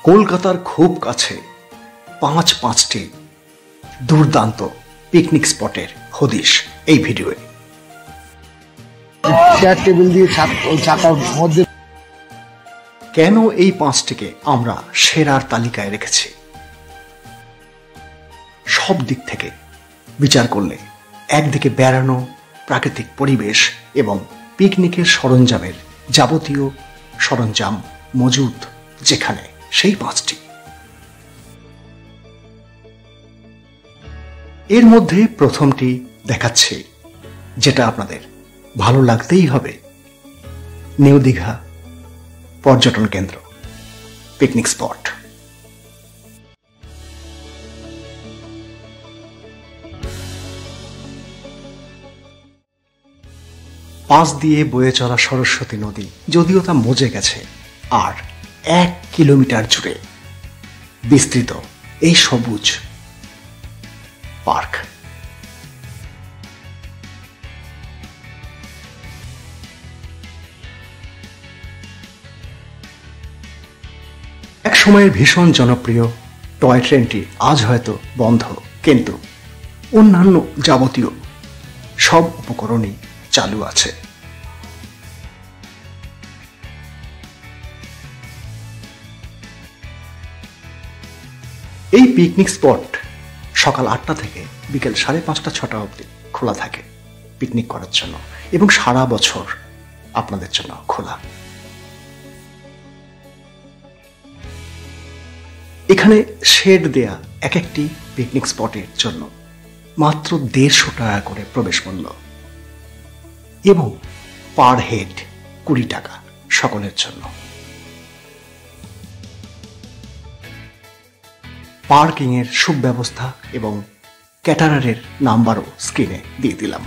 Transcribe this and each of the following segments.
কলকাতার খুব কাছে পাঁচটি দুর্দান্ত পিকনিক স্পটের হদিশ এই ভিডিওয়ে। চেয়ার টেবিল দিয়ে চাকার মধ্যে কেন এই 5টিকে আমরা সেরার তালিকায় রেখেছি? সব দিক থেকে বিচার করলে একদিকে বেড়ানো, প্রাকৃতিক পরিবেশ এবং পিকনিকের সরঞ্জামের যাবতীয় সরঞ্জাম মজুদ যেখানে, সেই 5টি। এর মধ্যে প্রথমটি দেখাচ্ছি, যেটা আপনাদের ভালো লাগতেই হবে। নিউ দীঘা পর্যটন কেন্দ্র পিকনিক স্পট। পাশ দিয়ে বয়ে চলা সরস্বতী নদী, যদিও তা মজে গেছে, আর 1 কিলোমিটার জুড়ে বিস্তৃত এই সবুজ পার্ক। এক সময়ের ভীষণ জনপ্রিয় টয় ট্রেনটি আজ হয়তো বন্ধ, কিন্তু অন্যান্য যাবতীয় সব উপকরণই চালু আছে। এই পিকনিক স্পট সকাল 8টা থেকে বিকেল 5:30-6টা অবধি খোলা থাকে পিকনিক করার জন্য, এবং সারা বছর আপনাদের জন্য খোলা। এখানে শেড দেয়া এক একটি পিকনিক স্পটের জন্য মাত্র 150 টাকা করে প্রবেশ মূল্য, এবং পার হেড 20 টাকা সকলের জন্য। পার্কিং এর সুব্যবস্থা এবং ক্যাটারারের নাম্বারও স্ক্রিনে দিয়ে দিলাম।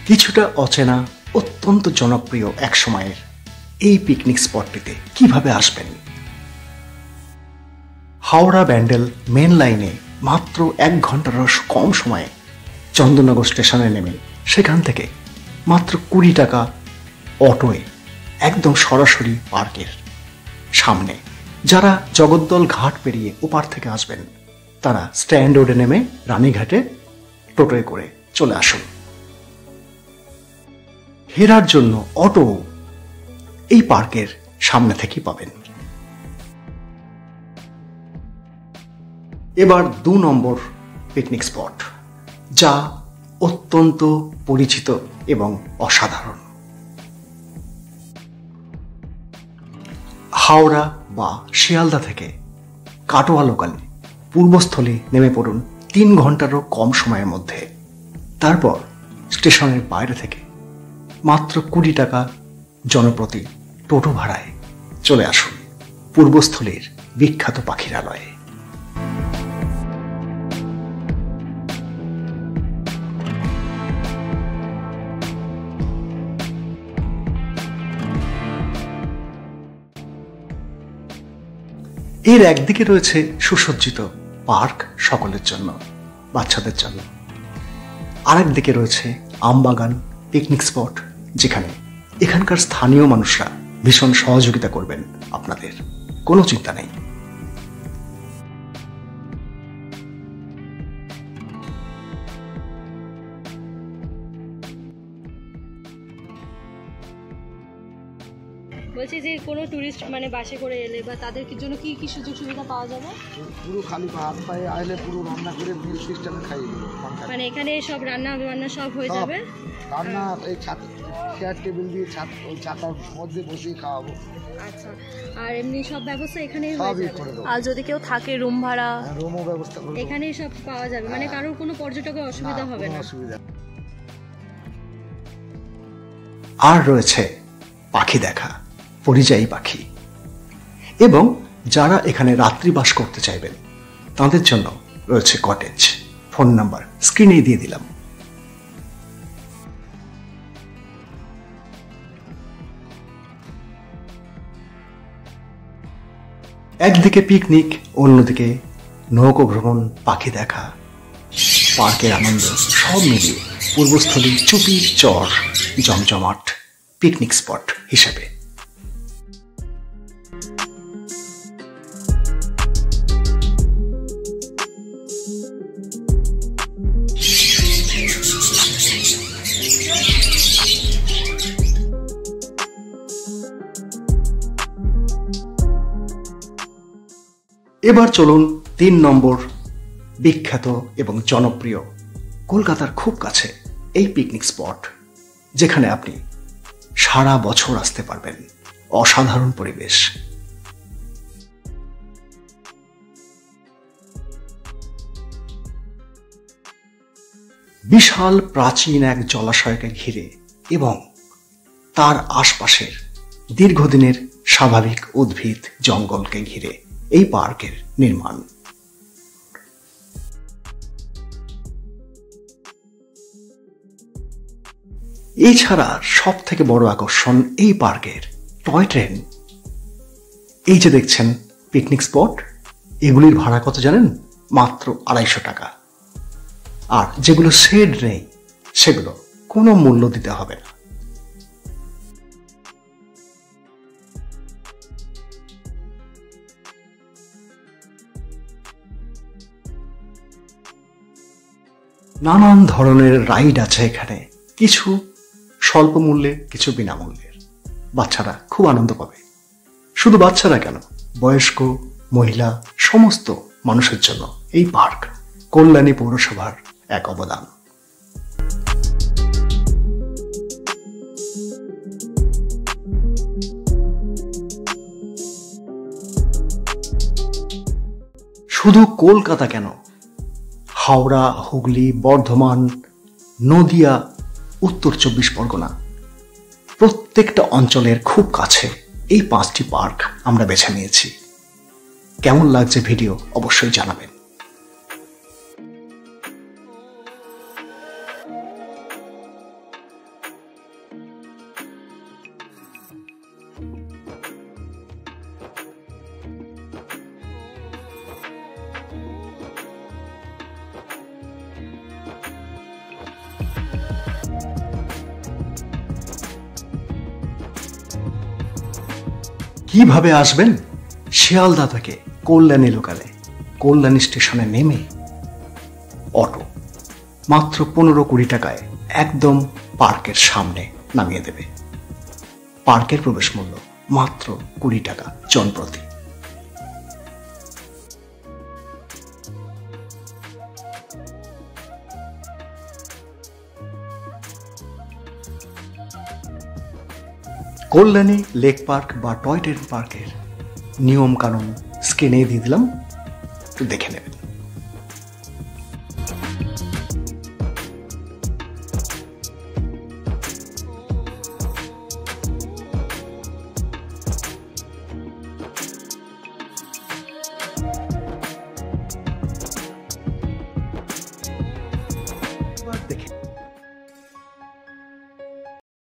কিছুটা অচেনা, অত্যন্ত জনপ্রিয় এক সময়ের এই পিকনিক স্পটটিতে কিভাবে আসবেন? হাওড়া ব্যান্ডেল মেন লাইনে মাত্র 1 ঘন্টারও কম সময়ে চন্দননগর স্টেশনে নেমে সেখান থেকে মাত্র 20 টাকা অটোয়ে একদম সরাসরি পার্কের সামনে। যারা জগদ্দল ঘাট পেরিয়ে ওপার থেকে আসবেন, তারা স্ট্যান্ড রোডে নেমে রানীঘাটে টোটোয় করে চলে আসুন। ফেরার জন্য অটো এই পার্কের সামনে থেকেই পাবেন। এবার 2 নম্বর পিকনিক স্পট, যা অত্যন্ত পরিচিত এবং অসাধারণ। হাওড়া বা শিয়ালদা থেকে কাটোয়া লোকাল পূর্বস্থলী নেমে পড়ুন 3 ঘন্টারও কম সময়ের মধ্যে। তারপর স্টেশনের বাইরে থেকে মাত্র 20 টাকা জনপ্রতি টোটো ভাড়ায় চলে আসুন পূর্বস্থলীর বিখ্যাত পাখিরালয়ে। এর একদিকে রয়েছে সুসজ্জিত পার্ক সকলের জন্য, বাচ্চাদের জন্য। আরেক দিকে রয়েছে আমবাগান পিকনিক স্পট, যেখানে এখানকার স্থানীয় মানুষরা ভীষণ সহযোগিতা করবেন আপনাদের, কোনো চিন্তা নেই। বলছি যে কোনো টুরিস্ট মানে বাসে করে এলে বা তাদের জন্য কি কি সুযোগ সুবিধা পাওয়া যাবে? পুরো খালি হাত পায়ে আইলে পুরো রান্না করে মিল সিস্টেমে খাইয়ে দেবো। মানে এখানে সব রান্না সব হয়ে যাবে? রান্না এই চেয়ার টেবিল দিয়ে চাকার মধ্যে বসিয়ে খাওয়াবো। আচ্ছা, আর এমনি সব ব্যবস্থা এখানেই সবই হয়ে করে যাবে? দেবো। আর যদি কেউ থাকে রুম ভাড়া? রুমও ব্যবস্থা করে দেবো। এখানেই সব পাওয়া যাবে, মানে কারোর কোনো পর্যটকের অসুবিধা হবে না? অসুবিধা। আর রয়েছে পাখি দেখা, পরিযায়ী পাখি, এবং যারা এখানে রাত্রিবাস করতে চাইবেন তাদের জন্য রয়েছে কটেজ। ফোন নাম্বার স্ক্রিনে দিয়ে দিলাম। একদিকে পিকনিক, অন্যদিকে নৌকো ভ্রমণ, পাখি দেখা, পার্কের আনন্দ সব মিলিয়ে পূর্বস্থলী চুপির চর জমজমাট পিকনিক স্পট হিসেবে। এবার চলুন 3 নম্বর বিখ্যাত এবং জনপ্রিয় কলকাতার খুব কাছে এই পিকনিক স্পট, যেখানে আপনি সারা বছর আসতে পারবেন। অসাধারণ পরিবেশ। বিশাল প্রাচীন এক জলাশয়কে ঘিরে এবং তার আশপাশের দীর্ঘদিনের স্বাভাবিক উদ্ভিদ জঙ্গলকে ঘিরে এই পার্কের নির্মাণ। এছাড়া সব থেকে বড় আকর্ষণ এই পার্কের টয় ট্রেন। এই যে দেখছেন পিকনিক স্পট, এগুলির ভাড়া কত জানেন? মাত্র 250 টাকা। আর যেগুলো শেড নেই সেগুলো কোনো মূল্য দিতে হবে না। নানান ধরনের রাইড আছে এখানে, কিছু স্বল্প মূল্যে, কিছু বিনামূল্যের। বাচ্চারা খুব আনন্দ পাবে। শুধু বাচ্চারা কেন, বয়স্ক, মহিলা, সমস্ত মানুষের জন্য এই পার্ক কল্যাণী পৌরসভার এক অবদান। শুধু কলকাতা কেন, হাওড়া, হুগলি, বর্ধমান, নদিয়া, উত্তর 24 পরগনা, প্রত্যেকটা অঞ্চলের খুব কাছে এই 5টি পার্ক আমরা বেছে নিয়েছি। কেমন লাগছে ভিডিও অবশ্যই জানাবেন। কিভাবে আসবেন? শিয়ালদা থেকে কল্যাণী লোকালে কল্যাণী স্টেশনে নেমে অটো মাত্র 15-20 টাকায় একদম পার্কের সামনে নামিয়ে দেবে। পার্কের প্রবেশ মূল্য মাত্র 20 টাকা জনপ্রতি। কল্যাণী লেক পার্ক বা টয় ট্রেন পার্কের নিয়ম কানুন স্ক্রিনে দিয়ে দিলাম, একটু দেখে নেবেন।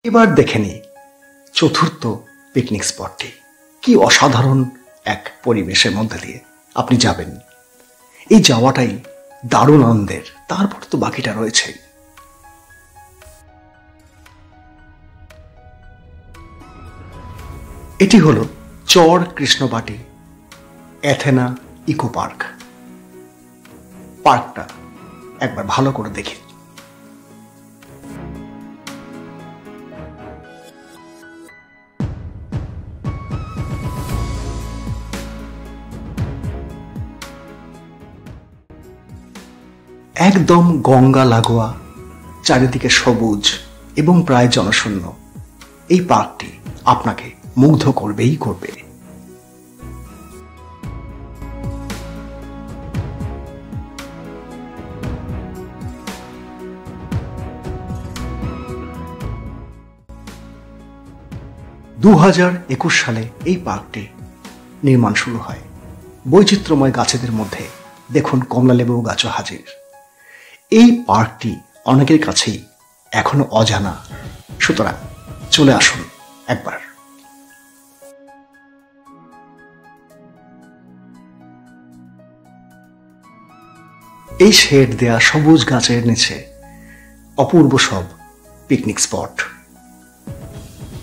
এবার দেখে নিই চতুর্থ পিকনিক স্পটটি। কি অসাধারণ এক পরিবেশের মধ্যে দিয়ে আপনি যাবেন। এই যাওয়াটাই দারুণ আনন্দের, তারপর তো বাকিটা রয়েছে। এটি হলো চর কৃষ্ণবাটি অ্যাথেনা ইকো পার্ক। পার্কটা একবার ভালো করে দেখি। একদম গঙ্গা লাগোয়া, চারিদিকে সবুজ এবং প্রায় জনশূন্য এই পার্কটি আপনাকে মুগ্ধ করবেই করবে। (2021) সালে এই পার্কটি নির্মাণ শুরু হয়। বৈচিত্র্যময় গাছেদের মধ্যে দেখুন কমলালেবু গাছও হাজির। এই পার্কটি অনেকের কাছেই এখনো অজানা, সুতরাং চলে আসুন একবার। এই শেড দেয়া সবুজ গাছের নিচে অপূর্ব সব পিকনিক স্পট,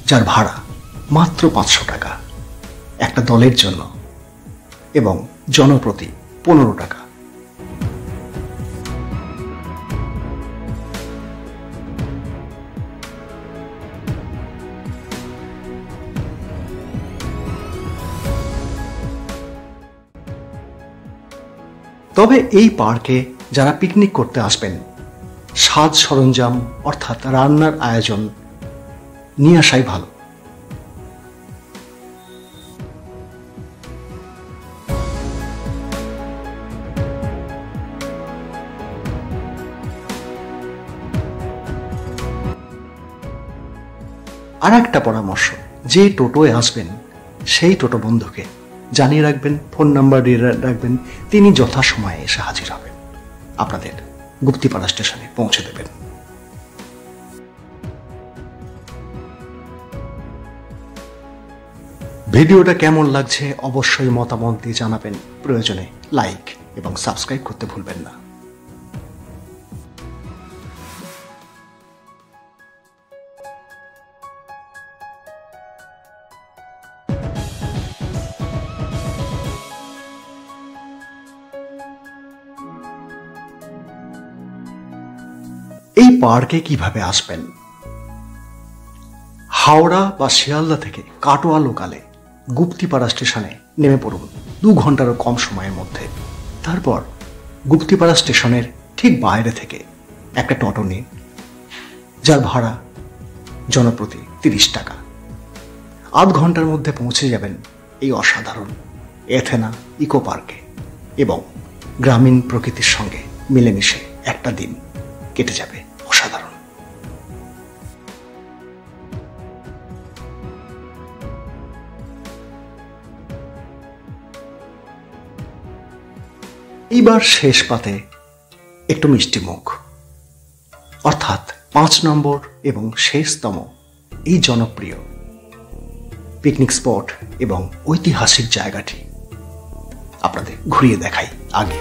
যার ভাড়া মাত্র 500 টাকা একটা দলের জন্য এবং জনপ্রতি 15 টাকা। তবে এই পার্কে যারা পিকনিক করতে আসবেন, সাজ সরঞ্জাম অর্থাৎ রান্নার আয়োজন নিয়ে আসাই ভালো। আর একটা পরামর্শ, যে টোটোয় আসবেন সেই টোটো বন্ধুকে জানিয়ে রাখবেন, ফোন নাম্বার দিয়ে রাখবেন, তিনি যথাসময়ে এসে হাজির হবেন, আপনাদের গুপ্তিপাড়া স্টেশনে পৌঁছে দেবেন। ভিডিওটা কেমন লাগছে অবশ্যই মতামত দিয়ে জানাবেন, প্রয়োজনে লাইক এবং সাবস্ক্রাইব করতে ভুলবেন না। এই পার্কে কিভাবে আসবেন? হাওড়া বা শিয়ালদা থেকে কাটোয়া লোকালে গুপ্তিপাড়া স্টেশনে নেমে পড়ুন 2 ঘন্টারও কম সময়ের মধ্যে। তারপর গুপ্তিপাড়া স্টেশনের ঠিক বাইরে থেকে একটা টোটো নিন, যার ভাড়া জনপ্রতি 30 টাকা। আধ ঘন্টার মধ্যে পৌঁছে যাবেন এই অসাধারণ এথেনা ইকো পার্কে এবং গ্রামীণ প্রকৃতির সঙ্গে মিলেমিশে একটা দিন কেটে যাবে অসাধারণ। এইবার শেষ পাতে একটু মিষ্টি মুখ, অর্থাৎ 5 নম্বর এবং শেষতম এই জনপ্রিয় পিকনিক স্পট এবং ঐতিহাসিক জায়গাটি আপনাদের ঘুরিয়ে দেখাই আগে।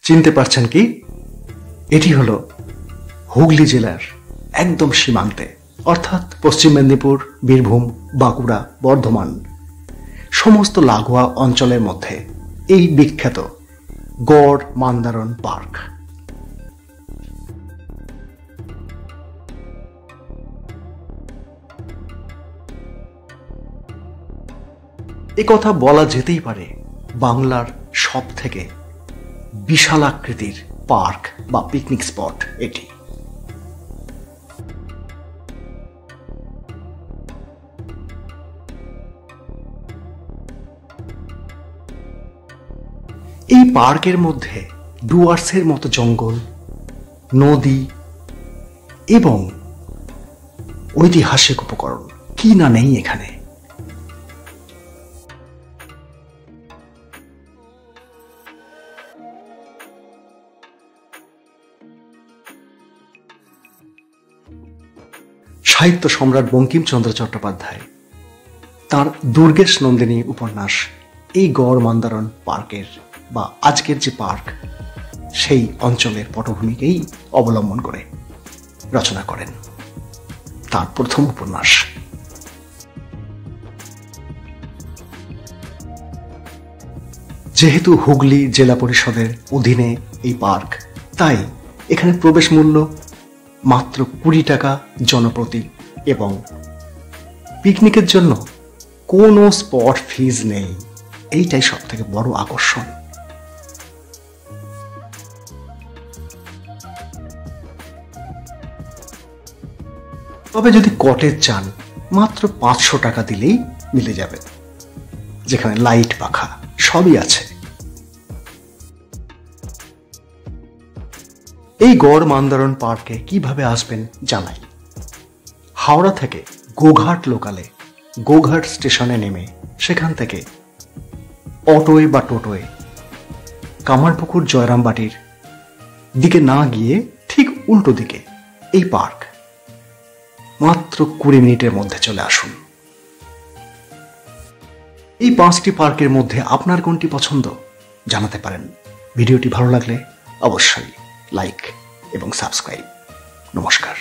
চিনতে পারছেন কি? এটি হলো হুগলি জেলার একদম সীমান্তে, অর্থাৎ পশ্চিম মেদিনীপুর, বীরভূম, বাঁকুড়া, বর্ধমান সমস্ত লাগোয়া অঞ্চলের মধ্যে এই বিখ্যাত গড় মান্দারণ পার্ক। একথা বলা যেতেই পারে বাংলার সব থেকে বিশাল আকৃতির পার্ক বা পিকনিক স্পট এটি। এই পার্কের মধ্যে ডুয়ার্সের মতো জঙ্গল, নদী এবং ঐতিহাসিক উপকরণ কি না নেই এখানে। সাহিত্য সম্রাট বঙ্কিমচন্দ্র চট্টোপাধ্যায় তার দুর্গেশ নন্দিনী উপন্যাস এই গড় মান্দারণ পার্কের বা আজকের যে পার্ক সেই অঞ্চলের পটভূমিকেই অবলম্বন করে রচনা করেন তার প্রথম উপন্যাস। যেহেতু হুগলি জেলা পরিষদের অধীনে এই পার্ক, তাই এখানে প্রবেশ মূল্য মাত্র 20 টাকা জনপ্রতি এবং পিকনিকের জন্য কোনো স্পট ফিজ নেই। এইটাই সব থেকে বড় আকর্ষণ। তবে যদি কটেজ চান মাত্র 500 টাকা দিলেই মিলে যাবে, যেখানে লাইট পাখা সবই আছে। এই গড় মান্দারণ পার্কে কিভাবে আসবেন জানাই। হাওড়া থেকে গোঘাট লোকালে গোঘাট স্টেশনে নেমে সেখান থেকে অটোয় বা টোটোয় কামারপুকুর জয়রামবাটির দিকে না গিয়ে ঠিক উল্টো দিকে এই পার্ক মাত্র 20 মিনিটের মধ্যে চলে আসুন। এই 5টি পার্কের মধ্যে আপনার কোনটি পছন্দ জানাতে পারেন। ভিডিওটি ভালো লাগলে অবশ্যই লাইক এবং সাবস্ক্রাইব। নমস্কার।